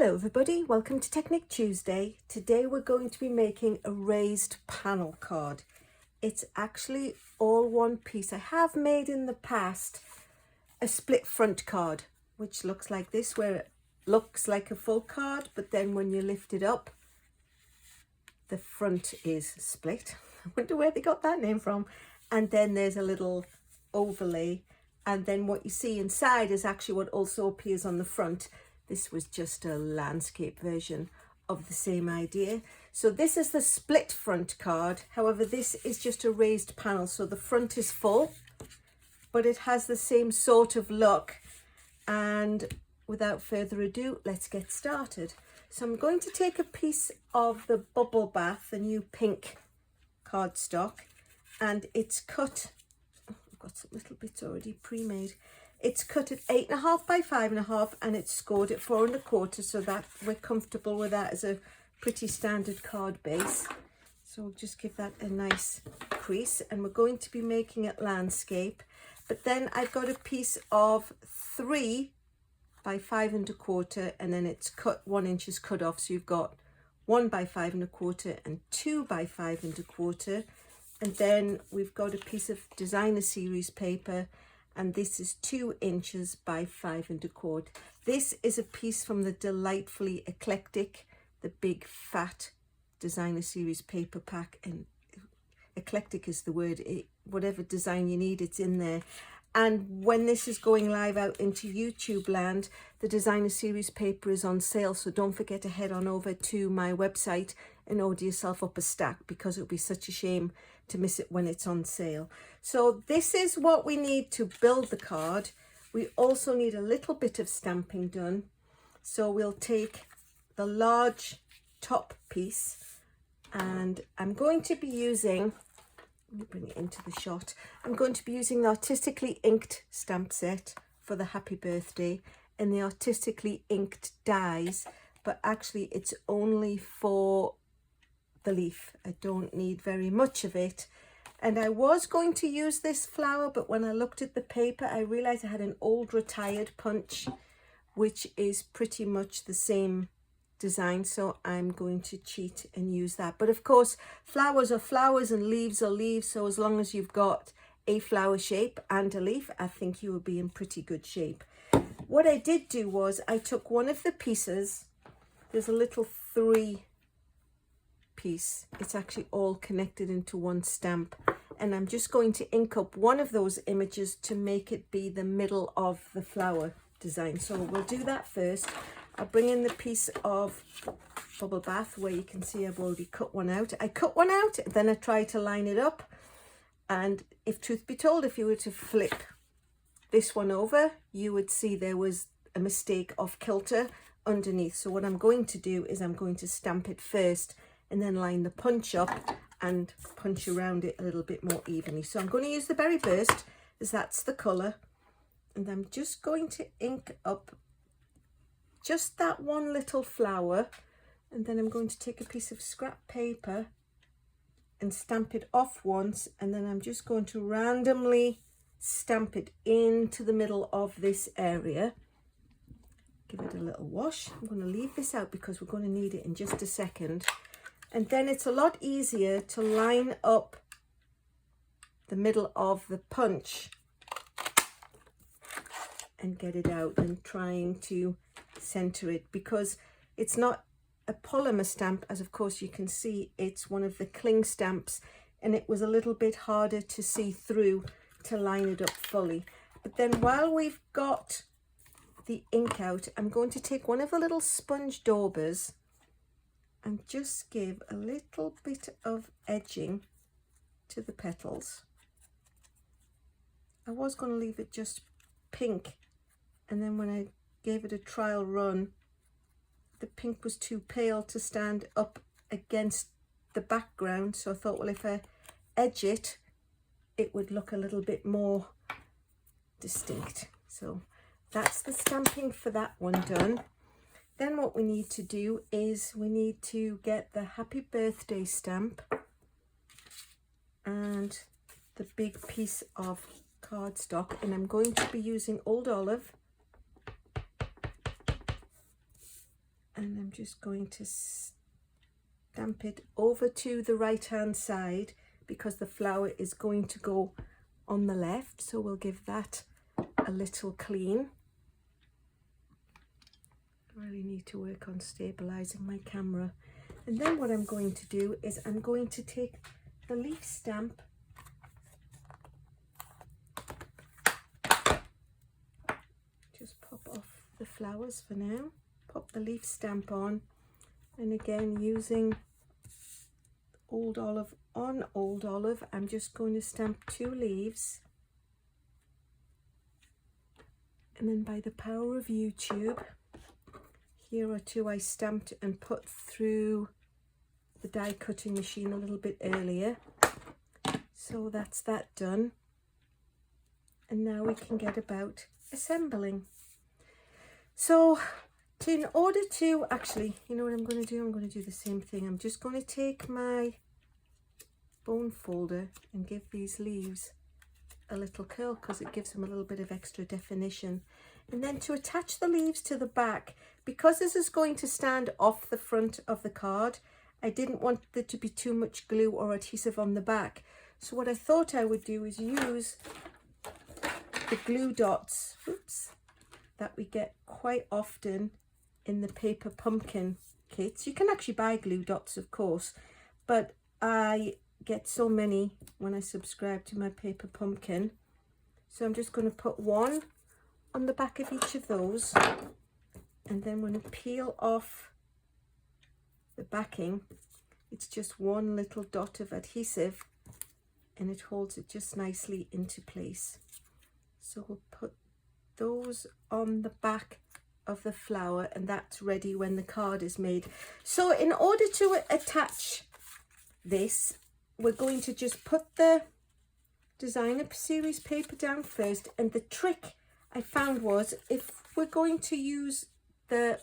Hello everybody, welcome to Technique Tuesday. Today we're going to be making a raised panel card. It's actually all one piece. I have made in the past a split front card, which looks like this, where it looks like a full card, but then when you lift it up, the front is split. I wonder where they got that name from. And then there's a little overlay, and then what you see inside is actually what also appears on the front. This was just a landscape version of the same idea. So this is the split front card. However, this is just a raised panel. So the front is full, but it has the same sort of look. And without further ado, let's get started. So I'm going to take a piece of the Bubble Bath, the new pink cardstock, and it's cut. I've got some little bits already pre-made. It's cut at 8.5 by 5.5 and it's scored at 4 1/4, so that we're comfortable with that as a pretty standard card base. So we'll just give that a nice crease, and we're going to be making it landscape. But then I've got a piece of 3 by 5 1/4, and then it's cut 1 inch is cut off, so you've got 1 by 5 1/4 and 2 by 5 1/4. And then we've got a piece of designer series paper, and this is 2 inches by 5 1/4. This is a piece from the Delightfully Eclectic, the big fat designer series paper pack, and eclectic is the word. Whatever design you need, it's in there. And when this is going live out into YouTube land, the designer series paper is on sale, so don't forget to head on over to my website and order yourself up a stack, because it would be such a shame to miss it when it's on sale. So this is what we need to build the card. We also need a little bit of stamping done. So we'll take the large top piece, and I'm going to be using, let me bring it into the shot. I'm going to be using the Artistically inked stamp set for the happy birthday and the Artistically inked dies, but actually it's only for the leaf. I don't need very much of it. And I was going to use this flower, but when I looked at the paper, I realized I had an old retired punch, which is pretty much the same design, so I'm going to cheat and use that. But of course, flowers are flowers and leaves are leaves, so as long as you've got a flower shape and a leaf, I think you will be in pretty good shape. What I did do was I took one of the pieces. There's a little 3 piece. It's actually all connected into one stamp, and I'm just going to ink up one of those images to make it be the middle of the flower design. So we'll do that first. I'll bring in the piece of Bubble Bath where you can see I've already cut one out. I cut one out, then I tried to line it up, and if truth be told, if you were to flip this one over, you would see there was a mistake of kilter underneath. So what I'm going to do is I'm going to stamp it first and then line the punch up and punch around it a little bit more evenly. So I'm going to use the Berry Burst, as that's the colour, and I'm just going to ink up just that one little flower, and then I'm going to take a piece of scrap paper and stamp it off once, and then I'm just going to randomly stamp it into the middle of this area. Give it a little wash. I'm going to leave this out because we're going to need it in just a second. And then it's a lot easier to line up the middle of the punch and get it out than trying to center it, because it's not a polymer stamp, as of course you can see it's one of the cling stamps, and it was a little bit harder to see through to line it up fully. But then while we've got the ink out, I'm going to take one of the little sponge daubers and just give a little bit of edging to the petals. I was going to leave it just pink, and then when I gave it a trial run, the pink was too pale to stand up against the background, so I thought, well, if I edge it, it would look a little bit more distinct. So that's the stamping for that one done. Then what we need to do is we need to get the happy birthday stamp and the big piece of cardstock, and I'm going to be using Old Olive and I'm just going to stamp it over to the right hand side because the flower is going to go on the left, so we'll give that a little clean. I really need to work on stabilizing my camera. And then what I'm going to do is I'm going to take the leaf stamp just pop off the flowers for now, pop the leaf stamp on, and again using Old Olive on Old Olive, I'm just going to stamp 2 leaves, and then by the power of YouTube, here are 2 I stamped and put through the die cutting machine a little bit earlier. So that's that done, and now we can get about assembling. So in order to actually, you know what I'm going to do? I'm going to do the same thing. I'm just going to take my bone folder and give these leaves a little curl because it gives them a little bit of extra definition. And then to attach the leaves to the back, because this is going to stand off the front of the card, I didn't want there to be too much glue or adhesive on the back. So what I thought I would do is use the glue dots, that we get quite often in the paper pumpkin kits. You can actually buy glue dots, of course, but I get so many when I subscribe to my paper pumpkin. So I'm just going to put 1 on the back of each of those, and then when I peel off the backing, it's just 1 little dot of adhesive, and it holds it just nicely into place. So we'll put those on the back of the flower, and that's ready when the card is made. So in order to attach this, we're going to just put the designer series paper down first, and the trick I found was, if we're going to use the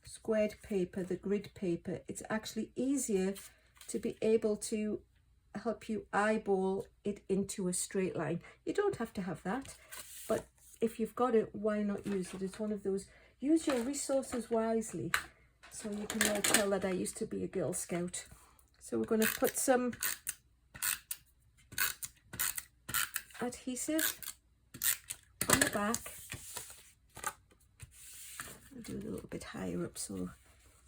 squared paper, the grid paper, it's actually easier to be able to help you eyeball it into a straight line. You don't have to have that, but if you've got it, why not use it? It's one of those, use your resources wisely. So you can all tell that I used to be a Girl Scout. So we're going to put some adhesive on the back. I'll do it a little bit higher up so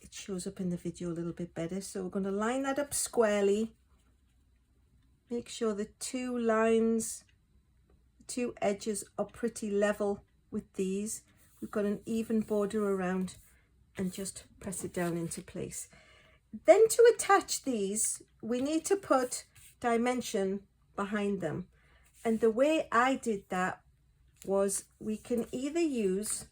it shows up in the video a little bit better. So we're going to line that up squarely. Make sure the 2 lines, 2 edges are pretty level with these. We've got an even border around, and just press it down into place. Then to attach these, we need to put dimension behind them. And the way I did that was, we can either use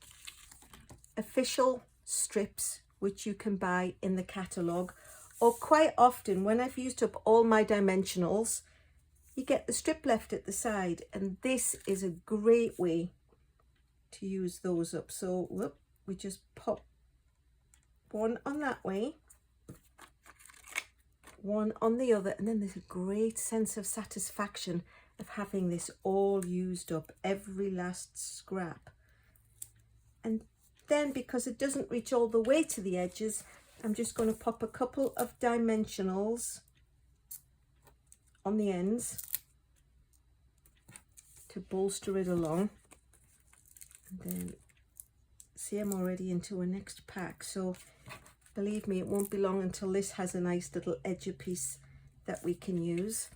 official strips, which you can buy in the catalogue, or quite often when I've used up all my dimensionals, you get the strip left at the side, and this is a great way to use those up. So whoop, we just pop 1 on that way, 1 on the other, and then there's a great sense of satisfaction of having this all used up, every last scrap. And then, because it doesn't reach all the way to the edges, I'm just going to pop a couple of dimensionals on the ends to bolster it along. And then, see, I'm already into a next pack, so believe me, it won't be long until this has a nice little edger piece that we can use.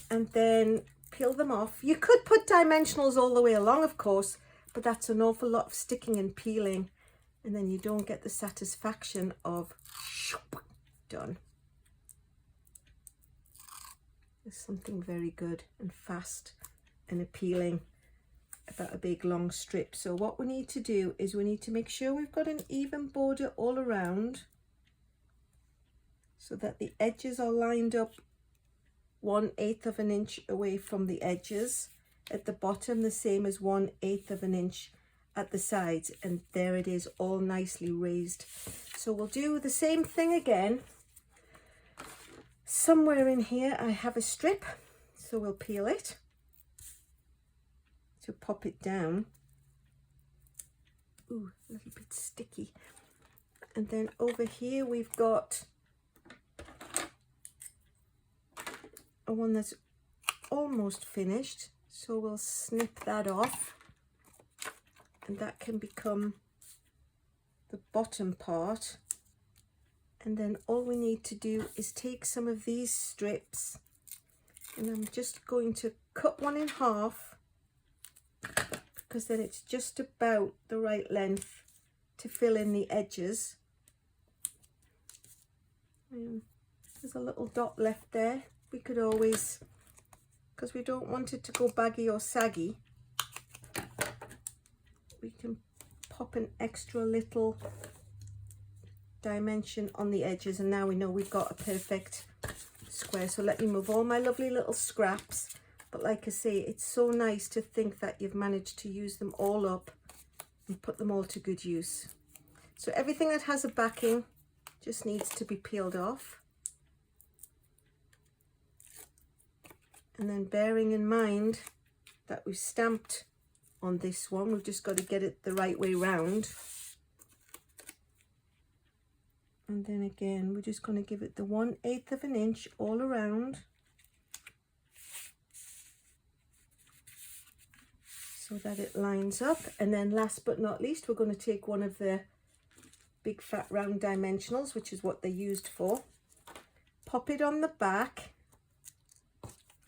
And then peel them off. You could put dimensionals all the way along, of course, but that's an awful lot of sticking and peeling, and then you don't get the satisfaction of done. There's something very good and fast and appealing about a big long strip. So what we need to do is we need to make sure we've got an even border all around, so that the edges are lined up 1/8 of an inch away from the edges. At the bottom, the same as 1/8 of an inch at the sides, and there it is, all nicely raised. So we'll do the same thing again. Somewhere in here I have a strip, so we'll peel it to pop it down. Ooh, a little bit sticky. And then over here we've got a one that's almost finished, so we'll snip that off, and that can become the bottom part. And then all we need to do is take some of these strips, and I'm just going to cut one in half, because then it's just about the right length to fill in the edges. There's a little dot left there. We could always, because we don't want it to go baggy or saggy, we can pop an extra little dimension on the edges, and now we know we've got a perfect square. So let me move all my lovely little scraps. But like I say, it's so nice to think that you've managed to use them all up and put them all to good use. So everything that has a backing just needs to be peeled off. And then bearing in mind that we've stamped on this one, we've just got to get it the right way round. And then again, we're just going to give it the 1/8 of an inch all around, so that it lines up. And then last but not least, we're going to take one of the big fat round dimensionals, which is what they're used for, pop it on the back.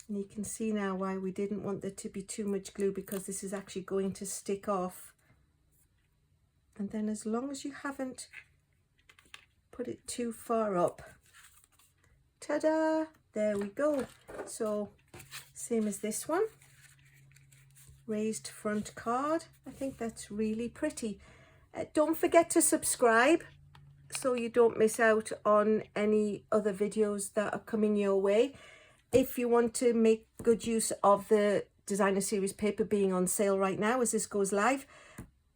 And you can see now why we didn't want there to be too much glue, because this is actually going to stick off. And then as long as you haven't put it too far up, ta-da, there we go. So same as this one, raised front card. I think that's really pretty. Don't forget to subscribe so you don't miss out on any other videos that are coming your way. If you want to make good use of the designer series paper being on sale right now as this goes live,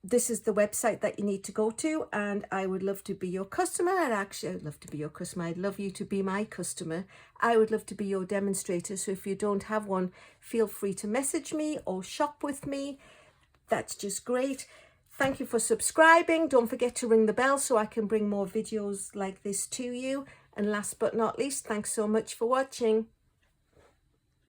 this is the website that you need to go to, and I would love to be your customer. And actually, I'd love to be your customer. I'd love you to be my customer. I would love to be your demonstrator. So if you don't have one, feel free to message me or shop with me. That's just great. Thank you for subscribing. Don't forget to ring the bell so I can bring more videos like this to you. And last but not least, thanks so much for watching.